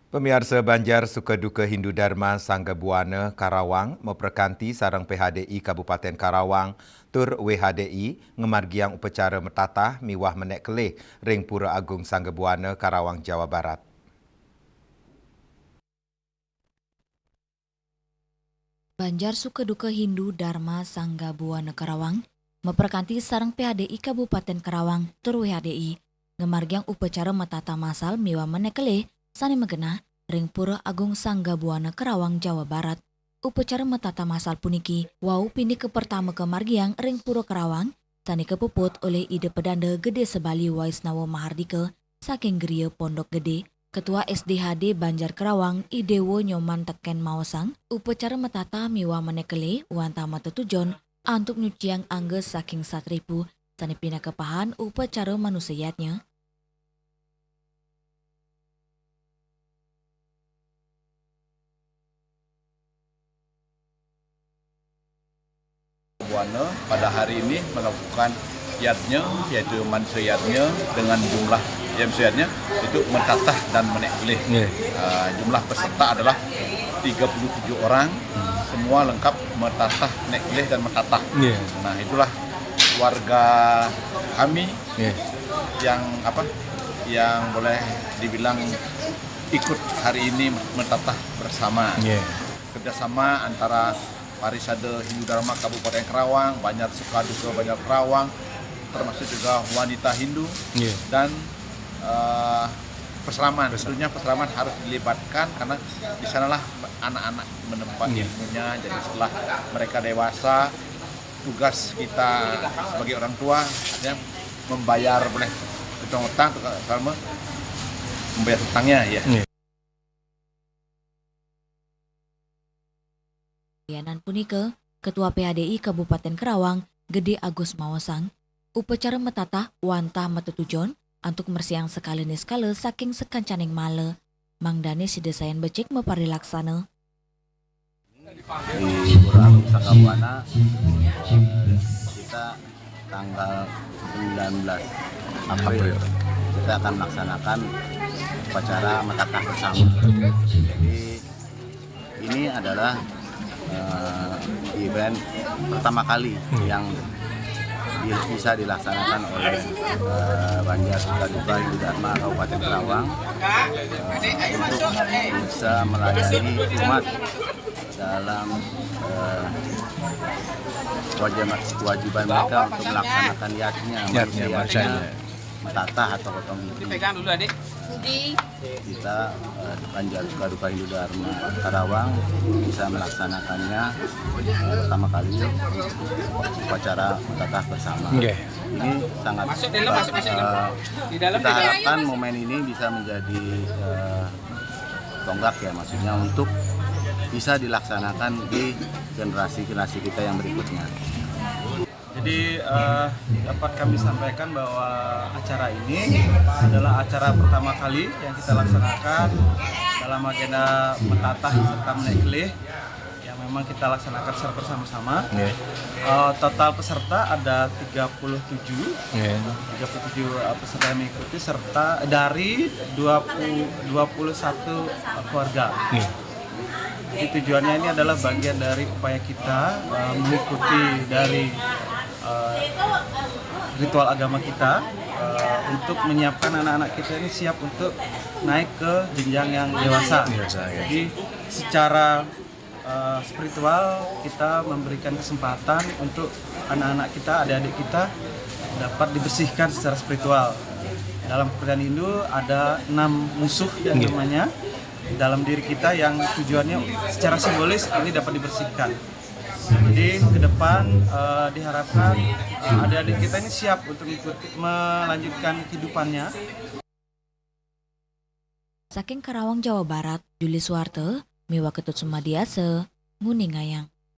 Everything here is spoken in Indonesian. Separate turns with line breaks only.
Pemirsa Banjar Sukaduka Hindu Dharma Sangga Buana Karawang memperkanti sarang PHDI Kabupaten Karawang tur WHDI ngemargiang upacara metatah miwah menek kelih ring Pura Agung Sangga Buana Karawang Jawa Barat.
Banjar Sukaduka Hindu Dharma Sangga Buana Karawang memperkanti sarang PHDI Kabupaten Karawang tur WHDI ngemargiang upacara metatah masal miwah menek kelih sani megena ring Pura Agung Sangga Buana Karawang Jawa Barat. Upacara metata masal puniki wau pini ke pertama ke margiang ring Pura Karawang sani kepuput oleh ide pedanda Gede Sebali Waisnawa Mahardika saking Geria Pondok Gede. Ketua SDHD Banjar Karawang Idewo Nyoman Teken Maosang upacara metata miwa menekele wanta matutujon antuk nyuciang angges saking satripu sani pina kepahan upacara manusiatnya.
Buana pada hari ini melakukan yatnya, yaitu manusiatnya dengan jumlah manusiatnya itu metatah dan meneklih. Jumlah peserta adalah 37 orang, semua lengkap metatah, meneklih dan metatah. Nah itulah warga kami yang boleh dibilang ikut hari ini metatah bersama. Kerjasama antara Parisade Hindu Dharma Kabupaten Karawang, Banjar Sukaduka Banjar Karawang, termasuk juga wanita Hindu dan peseraman. Tentunya peseraman harus dilibatkan karena di sanalah anak-anak menempat ilmunya. Jadi setelah mereka dewasa, tugas kita sebagai orang tua ya, membayar boleh utang-utang sama membayar hutangnya ya.
Yanan punike, Ketua PHDI Kabupaten Karawang, Gede Agus Mawasang, upacara metatah wantah matutujon antuk mersiang sekali niskala saking sekancaning male. Mang Dani si desain becik mepari laksana.
Di Pura Agung Sangga Buana kita tanggal 19 April kita akan melaksanakan upacara metatah bersama. Jadi ini adalah event pertama kali yang bisa dilaksanakan oleh Banjar Sukaduka Hindu Dharma Kabupaten Karawang untuk bisa melayani umat dalam kewajiban mereka untuk melaksanakan yatnya, metatah atau potong gigi. Kita Banjar Sukaduka Hindu Dharma Karawang bisa melaksanakannya pertama kali upacara metatah bersama. Ini sangat kita harapkan momen ini bisa menjadi tonggak ya, maksudnya untuk bisa dilaksanakan di generasi kita yang berikutnya.
Jadi dapat kami sampaikan bahwa acara ini adalah acara pertama kali yang kita laksanakan dalam agenda metatah serta meneklih yang memang kita laksanakan secara bersama-sama. Total peserta ada 37 peserta yang mengikuti serta dari 21 keluarga. Jadi tujuannya ini adalah bagian dari upaya kita mengikuti dari ritual agama kita untuk menyiapkan anak-anak kita ini siap untuk naik ke jenjang yang dewasa. Jadi secara spiritual kita memberikan kesempatan untuk anak-anak kita, adik-adik kita dapat dibersihkan secara spiritual. Dalam kepercayaan Hindu ada 6 musuh yang namanya dalam diri kita yang tujuannya secara simbolis ini dapat dibersihkan. Jadi ke depan diharapkan adik-adik kita ini siap untuk melanjutkan kehidupannya.
Saking Karawang Jawa Barat, Juli Suwarte, Miwa Ketut Sumadiase, Nguningayang.